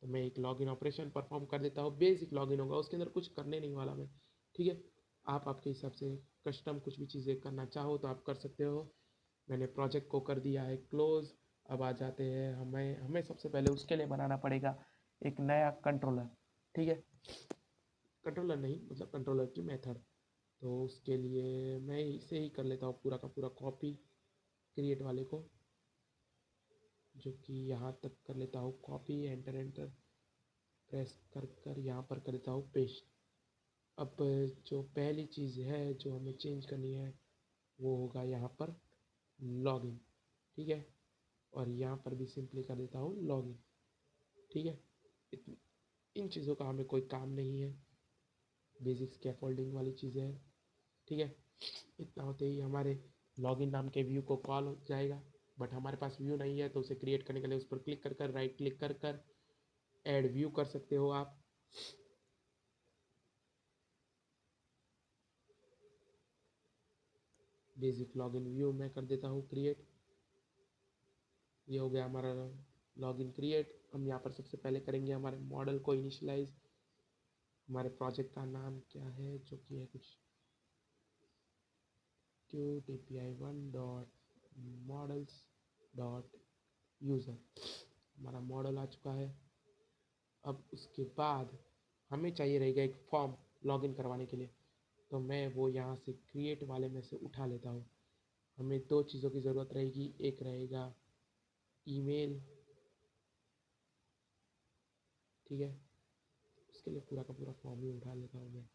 तो मैं एक लॉगिन ऑपरेशन परफॉर्म कर देता हूँ। बेसिक लॉगिन होगा, उसके अंदर कुछ करने नहीं वाला मैं। ठीक है, आप आपके हिसाब से कस्टम कुछ भी चीज़ें करना चाहो तो आप कर सकते हो। मैंने प्रोजेक्ट को कर दिया है क्लोज। अब आ जाते हैं हमें हमें सबसे पहले उसके लिए बनाना पड़ेगा एक नया कंट्रोलर। ठीक है, कंट्रोलर नहीं मतलब कंट्रोलर की मेथड। तो उसके लिए मैं इसे ही कर लेता हूँ पूरा का पूरा कॉपी क्रिएट वाले को, जो कि यहाँ तक कर लेता हूँ कॉपी। एंटर एंटर प्रेस कर कर यहाँ पर कर देता हूँ पेस्ट। अब जो पहली चीज़ है जो हमें चेंज करनी है वो होगा यहाँ पर लॉगिन। ठीक है, और यहाँ पर भी सिंपली कर देता हूँ लॉगिन। ठीक है, इन चीज़ों का हमें कोई काम नहीं है, बेसिक स्कैफोल्डिंग वाली चीज़ें हैं। ठीक है, इतना होते ही हमारे लॉगिन नाम के व्यू को कॉल हो जाएगा। बट हमारे पास व्यू नहीं है तो उसे क्रिएट करने के लिए उस पर क्लिक कर कर राइट क्लिक कर कर ऐड व्यू कर सकते हो आप। बेसिक लॉगिन व्यू मैं कर देता हूँ क्रिएट। ये हो गया हमारा लॉगिन क्रिएट। हम यहाँ पर सबसे पहले करेंगे हमारे मॉडल को इनिशियलाइज। हमारे प्रोजेक्ट का नाम क्या है, जो कि है कुछ cute API1 dot models dot user. हमारा मॉडल आ चुका है। अब उसके बाद हमें चाहिए रहेगा एक फॉर्म लॉगिन करवाने के लिए। तो मैं वो यहाँ से क्रिएट वाले में से उठा लेता हूँ। हमें दो चीज़ों की ज़रूरत रहेगी, एक रहेगा ईमेल। ठीक है, उसके लिए पूरा का पूरा फॉर्म ही उठा लेता हूँ मैं।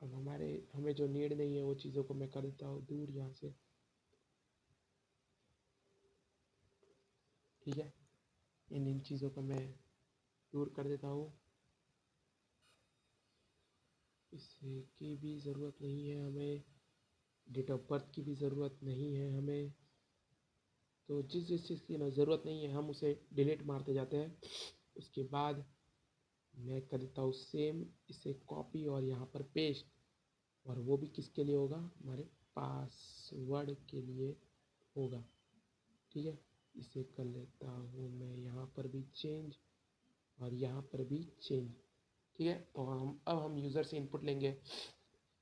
अब हमें जो नीड नहीं है वो चीज़ों को मैं कर देता हूँ दूर यहाँ से। ठीक है, इन चीज़ों को मैं दूर कर देता हूँ। इसे की भी ज़रूरत नहीं है हमें, डेट ऑफ बर्थ की भी ज़रूरत नहीं है हमें। तो जिस जिस चीज़ की ना ज़रूरत नहीं है हम उसे डिलीट मारते जाते हैं। उसके बाद मैं कर देता हूँ सेम, इसे कॉपी और यहाँ पर पेस्ट। और वो भी किसके लिए होगा, हमारे पासवर्ड के लिए होगा। ठीक है, इसे कर लेता हूँ मैं यहाँ पर भी चेंज और यहाँ पर भी चेंज। ठीक है, तो अब हम यूज़र से इनपुट लेंगे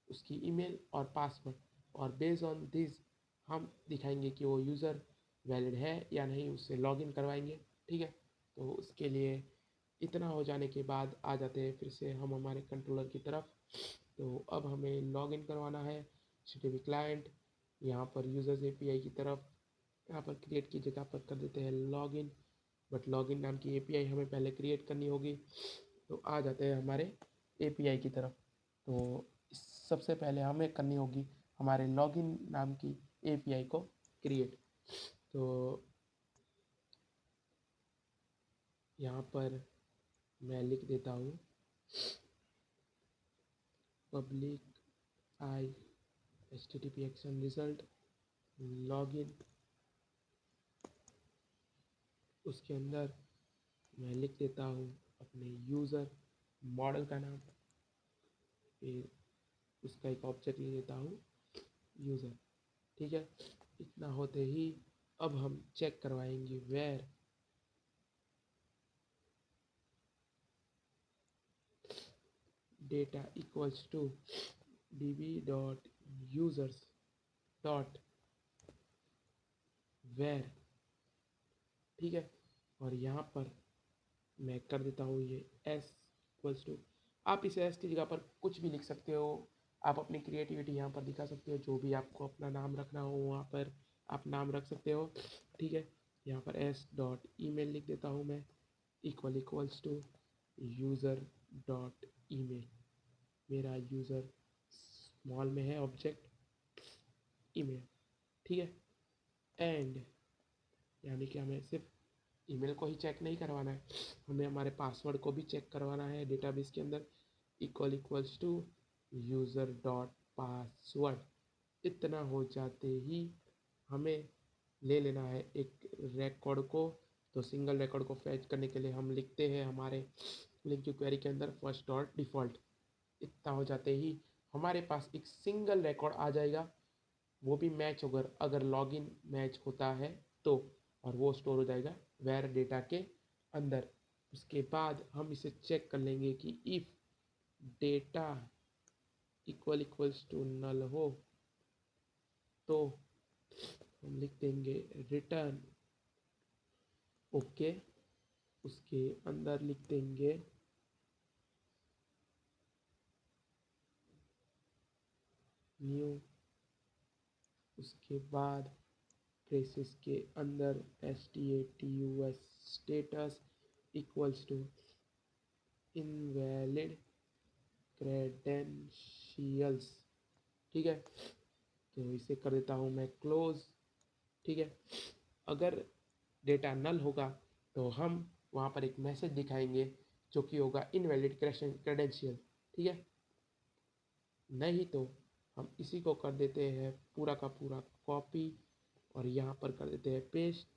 उसकी ईमेल और पासवर्ड, और बेस्ड ऑन दिस हम दिखाएंगे कि वो यूज़र वैलिड है या नहीं, उससे लॉगिन करवाएंगे। ठीक है, तो उसके लिए इतना हो जाने के बाद आ जाते हैं फिर से हम हमारे कंट्रोलर की तरफ। तो अब हमें लॉगिन करवाना है HTTP क्लाइंट, यहाँ पर यूज़र्स API की तरफ। यहाँ पर क्रिएट की जगह पर कर देते हैं लॉगिन, बट लॉगिन नाम की API हमें पहले क्रिएट करनी होगी। तो आ जाते हैं हमारे API की तरफ। तो सबसे पहले हमें करनी होगी हमारे लॉगिन नाम की API को क्रिएट। तो यहाँ पर मैं लिख देता हूँ पब्लिक आई HTTP एक्शन रिजल्ट लॉगिन। उसके अंदर मैं लिख देता हूँ अपने यूज़र मॉडल का नाम, फिर उसका एक ऑब्जेक्ट ले लेता हूँ यूज़र। ठीक है, इतना होते ही अब हम चेक करवाएंगे where data equals to db.users dot where. ठीक है, और यहाँ पर मैं कर देता हूँ ये एस इक्वल्स टू, आप इस एस की जगह पर कुछ भी लिख सकते हो, आप अपनी क्रिएटिविटी यहाँ पर दिखा सकते हो, जो भी आपको अपना नाम रखना हो वहाँ पर आप नाम रख सकते हो। ठीक है, यहाँ पर एस डॉट ईमेल लिख देता हूँ मैं equals to user dot email. मेरा यूज़र स्मॉल में है ऑब्जेक्ट ईमेल। ठीक है, एंड यानी कि हमें सिर्फ ईमेल को ही चेक नहीं करवाना है, हमें हमारे पासवर्ड को भी चेक करवाना है डेटाबेस के अंदर equals to user dot password. इतना हो जाते ही हमें ले लेना है एक रिकॉर्ड को। तो सिंगल रिकॉर्ड को फैच करने के लिए हम लिखते हैं हमारे लिंक की क्वेरी के अंदर फर्स्ट डॉट डिफ़ॉल्ट। इतना हो जाते ही हमारे पास एक सिंगल रिकॉर्ड आ जाएगा, वो भी मैच अगर लॉगिन मैच होता है तो, और वो स्टोर हो जाएगा वेयर डेटा के अंदर। उसके बाद हम इसे चेक कर लेंगे कि if data equals to null हो तो हम लिख देंगे रिटर्न ओके। उसके अंदर लिख देंगे न्यू। उसके बाद ब्रेसेस के अंदर status status equals to invalid credentials. ठीक है, तो इसे कर देता हूँ मैं क्लोज। ठीक है, अगर डेटा नल होगा तो हम वहाँ पर एक मैसेज दिखाएंगे जो कि होगा इनवैलिड क्रेडेंशियल। ठीक है, नहीं तो हम इसी को कर देते हैं पूरा का पूरा कॉपी और यहाँ पर कर देते हैं पेस्ट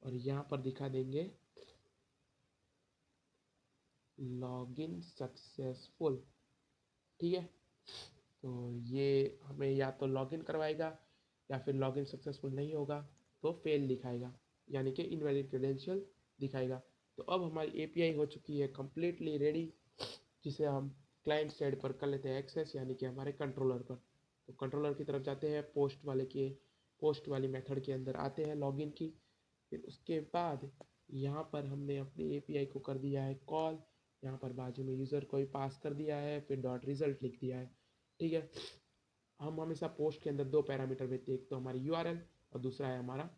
और यहाँ पर दिखा देंगे लॉगिन सक्सेसफुल। ठीक है, तो ये हमें या तो लॉगिन करवाएगा या फिर लॉगिन सक्सेसफुल नहीं होगा तो फेल दिखाएगा, यानी कि इनवैलिड क्रेडेंशियल दिखाएगा। तो अब हमारी एपीआई हो चुकी है कम्प्लीटली रेडी, जिसे हम क्लाइंट साइड पर कर लेते हैं एक्सेस, यानी कि हमारे कंट्रोलर पर। तो कंट्रोलर की तरफ जाते हैं, पोस्ट वाली मेथड के अंदर आते हैं लॉगिन की। फिर उसके बाद यहाँ पर हमने अपनी एपीआई को कर दिया है कॉल, यहाँ पर बाजू में यूज़र को भी पास कर दिया है, फिर डॉट रिजल्ट लिख दिया है। ठीक है, हम हमेशा पोस्ट के अंदर दो पैरामीटर देते हैं, एक तो हमारी यूआरएल और दूसरा है हमारा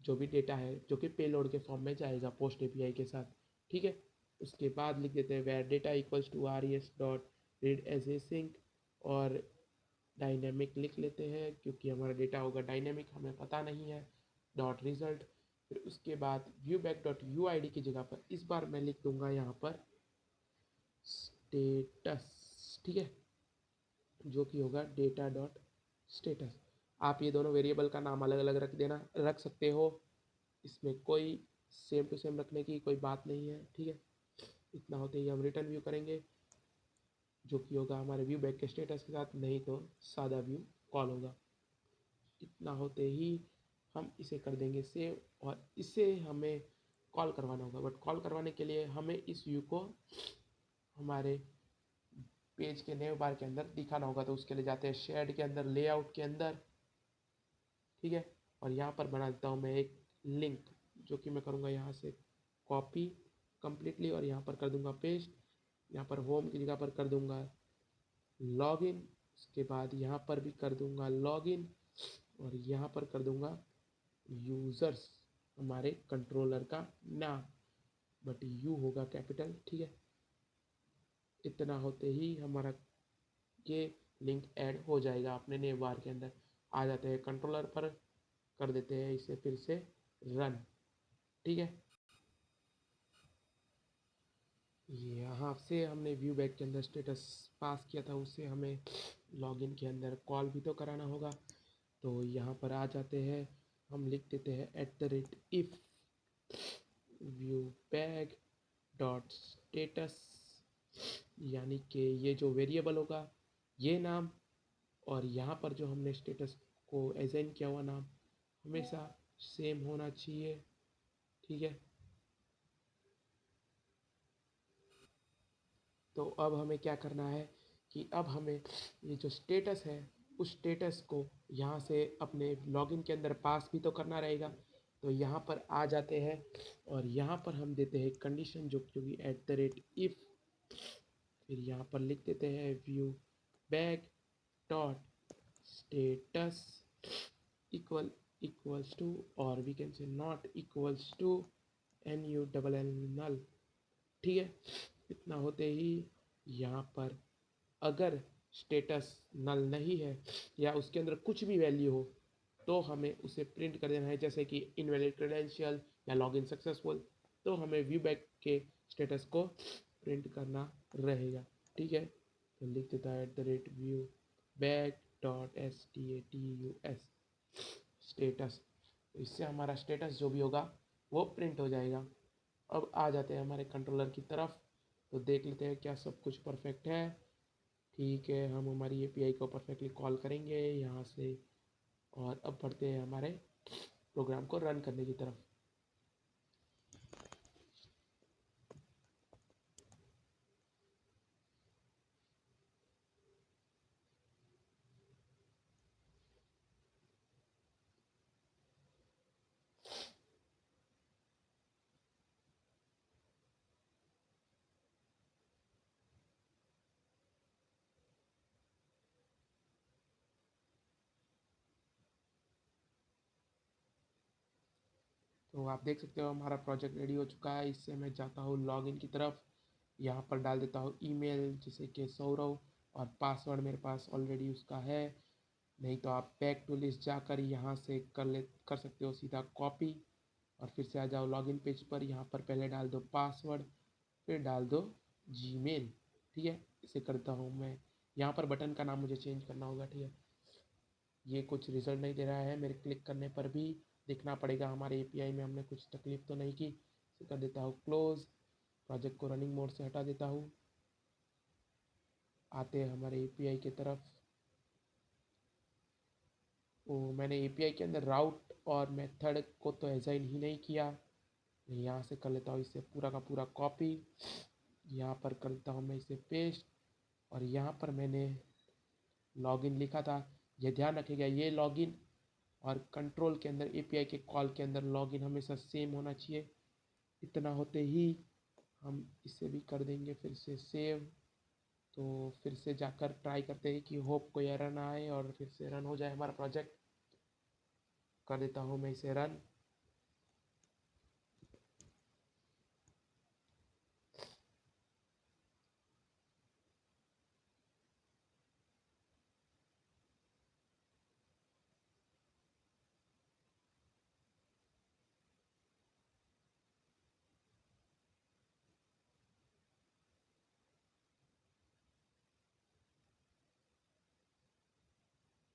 जो भी डेटा है जो कि पेलोड के फॉर्म में जाएगा पोस्ट एपीआई के साथ। ठीक है, उसके बाद लिख देते हैं where data equals to res dot read as a sync, और डायनेमिक लिख लेते हैं क्योंकि हमारा डेटा होगा डायनेमिक, हमें पता नहीं है डॉट रिजल्ट। फिर उसके बाद view back dot U I D की जगह पर इस बार मैं लिख दूंगा यहाँ पर स्टेटस। ठीक है, जो कि होगा डेटा डॉट स्टेटस। आप ये दोनों वेरिएबल का नाम अलग अलग रख सकते हो, इसमें कोई सेम टू सेम रखने की कोई बात नहीं है। ठीक है, इतना होते ही हम रिटर्न व्यू करेंगे जो कि होगा हमारे व्यू बैक के स्टेटस के साथ, नहीं तो सादा व्यू कॉल होगा। इतना होते ही हम इसे कर देंगे सेव, और इसे हमें कॉल करवाना होगा, बट कॉल करवाने के लिए हमें इस व्यू को हमारे पेज के नेव बार के अंदर दिखाना होगा। तो उसके लिए जाते हैं शेड के अंदर, लेआउट के अंदर। ठीक है, और यहाँ पर बना देता हूँ मैं एक लिंक जो कि मैं करूँगा यहाँ से कॉपी कम्प्लीटली और यहाँ पर कर दूँगा पेस्ट। यहाँ पर होम की जगह पर कर दूँगा लॉगिन, उसके बाद यहाँ पर भी कर दूँगा लॉगिन और यहाँ पर कर दूँगा यूज़र्स, हमारे कंट्रोलर का नाम, बट यू होगा कैपिटल। ठीक है, इतना होते ही हमारा ये लिंक ऐड हो जाएगा अपने नेम बार के अंदर। आ जाते हैं कंट्रोलर पर, कर देते हैं इसे फिर से रन। ठीक है, ये यहाँ से हमने व्यू बैक के अंदर स्टेटस पास किया था, उससे हमें लॉगिन के अंदर कॉल भी तो कराना होगा। तो यहाँ पर आ जाते हैं, हम लिख देते हैं @if view back dot status, यानी कि ये जो वेरिएबल होगा ये नाम, और यहाँ पर जो हमने स्टेटस को असाइन किया हुआ नाम हमेशा सेम होना चाहिए। ठीक है, तो अब हमें क्या करना है कि अब हमें ये जो स्टेटस है उस स्टेटस को यहाँ से अपने लॉगिन के अंदर पास भी तो करना रहेगा। तो यहाँ पर आ जाते हैं और यहाँ पर हम देते हैं कंडीशन जो कि @if, फिर यहाँ पर लिख देते हैं view back dot status equal equals to, और we can say not equals to null। ठीक है, इतना होते ही यहाँ पर अगर स्टेटस नल नहीं है या उसके अंदर कुछ भी वैल्यू हो तो हमें उसे प्रिंट कर देना है, जैसे कि इनवैलिड क्रेडेंशियल या लॉगिन सक्सेसफुल, तो हमें व्यू बैक के स्टेटस को प्रिंट करना रहेगा। ठीक है, तो लिख देता है @view back dot status status, तो इससे हमारा स्टेटस जो भी होगा वो प्रिंट हो जाएगा। अब आ जाते हैं हमारे कंट्रोलर की तरफ, तो देख लेते हैं क्या सब कुछ परफेक्ट है। ठीक है, हम हमारी एपीआई को परफेक्टली कॉल करेंगे यहाँ से, और अब बढ़ते हैं हमारे प्रोग्राम को रन करने की तरफ। तो आप देख सकते हो हमारा प्रोजेक्ट रेडी हो चुका है। इससे मैं जाता हूँ लॉगिन की तरफ, यहाँ पर डाल देता हूँ ईमेल जैसे कि सौरव, और पासवर्ड मेरे पास ऑलरेडी उसका है। नहीं तो आप बैक टू लिस्ट जाकर यहाँ से कर सकते हो सीधा कॉपी, और फिर से आ जाओ लॉगिन पेज पर। यहाँ पर पहले डाल दो पासवर्ड, फिर डाल दो जीमेल। ठीक है, इसे करता हूँ मैं। यहाँ पर बटन का नाम मुझे चेंज करना होगा। ठीक है, ये कुछ रिजल्ट नहीं दे रहा है, मेरे क्लिक करने पर भी देखना पड़ेगा हमारे एपीआई में हमने कुछ तकलीफ तो नहीं की। इसे कर देता हूँ क्लोज, प्रोजेक्ट को रनिंग मोड से हटा देता हूँ। आते हैं हमारे एपीआई की तरफ। मैंने एपीआई के अंदर राउट और मेथड को तो असाइन ही नहीं किया। मैं यहाँ से कर लेता हूँ इसे पूरा का पूरा कॉपी, यहाँ पर कर लेता हूँ मैं इसे पेस्ट, और यहाँ पर मैंने लॉगिन लिखा था, यह ध्यान रखिएगा ये लॉगिन और कंट्रोल के अंदर एपीआई के कॉल के अंदर लॉगिन हमेशा सेम होना चाहिए। इतना होते ही हम इसे भी कर देंगे फिर से सेव। तो फिर से जाकर ट्राई करते हैं कि होप कोई एरर ना आए और फिर से रन हो जाए हमारा प्रोजेक्ट। कर देता हूँ मैं इसे रन।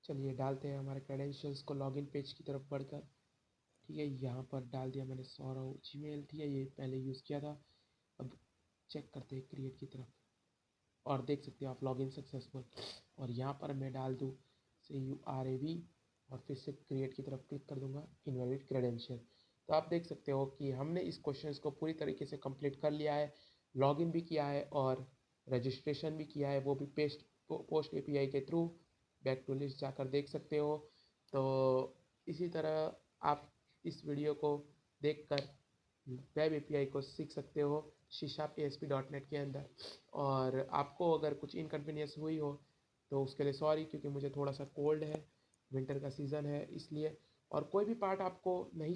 चलिए डालते हैं हमारे क्रेडेंशियल्स को लॉगिन पेज की तरफ बढ़कर। ठीक है, यहाँ पर डाल दिया मैंने सौरव जीमेल। ठीक है, ये पहले यूज़ किया था। अब चेक करते हैं क्रिएट की तरफ, और देख सकते हो आप लॉगिन सक्सेसफुल। और यहाँ पर मैं डाल दूँ CURAV, और फिर से क्रिएट की तरफ क्लिक कर दूंगा इनवैलिड क्रेडेंशियल। तो आप देख सकते हो कि हमने इस क्वेश्चन को पूरी तरीके से कंप्लीट कर लिया है, लॉगिन भी किया है और रजिस्ट्रेशन भी किया है, वो भी पोस्ट एपीआई के थ्रू। बैक टू लिस्ट जाकर देख सकते हो। तो इसी तरह आप इस वीडियो को देखकर वेब एपीआई को सीख सकते हो C#ASP.NET के अंदर। और आपको अगर कुछ इनकन्वीनियंस हुई हो तो उसके लिए सॉरी, क्योंकि मुझे थोड़ा सा कोल्ड है, विंटर का सीज़न है इसलिए। और कोई भी पार्ट आपको नहीं